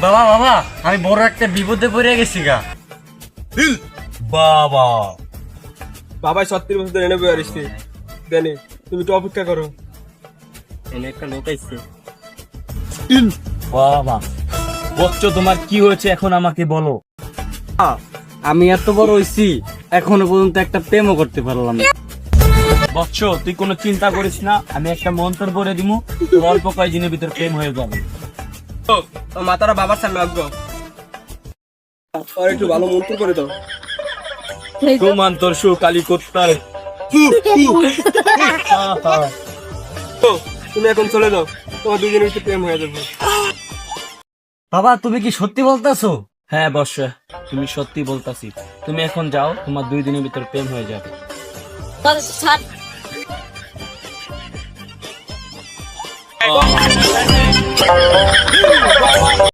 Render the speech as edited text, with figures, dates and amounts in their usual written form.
বাবা বাবা আমি বড় একটা বিপদে পড়ে গেছি গা। বাবা বাবাই 36 বছর এনে বই আসছে দেনে, তুমি তো অপেক্ষা করো। এনে একটা লোক আইছে। বাবা বচ্চ তোমার কি হয়েছে এখন আমাকে বলো। আমি এত বড় হইছি এখনো পর্যন্ত একটা প্রেমও করতে পারলাম না। বচ্চ তুই কোনো চিন্তা করিস না, আমি একটা মন্ত্র পড়ে দিমু, তোর অল্প কয়েকদিনের ভিতর প্রেম হয়ে যাবে। ও মাতারা বাবার সামনে আসবো, আর একটু ভালো মন্ত্র করে দাও। সুমন্তর সুকালী কোত্তার। তুমি এখন চলে যাও, তোমার দুজনের ভিতরে প্রেম হয়ে যাবে। বাবা তুমি কি সত্যি বলতেছো? হ্যাঁ বর্ষ, তুমি সত্যি বলতাছি, তুমি এখন যাও, তোমার 2 দিনের ভিতর প্রেম হয়ে যাবে। ছাড়।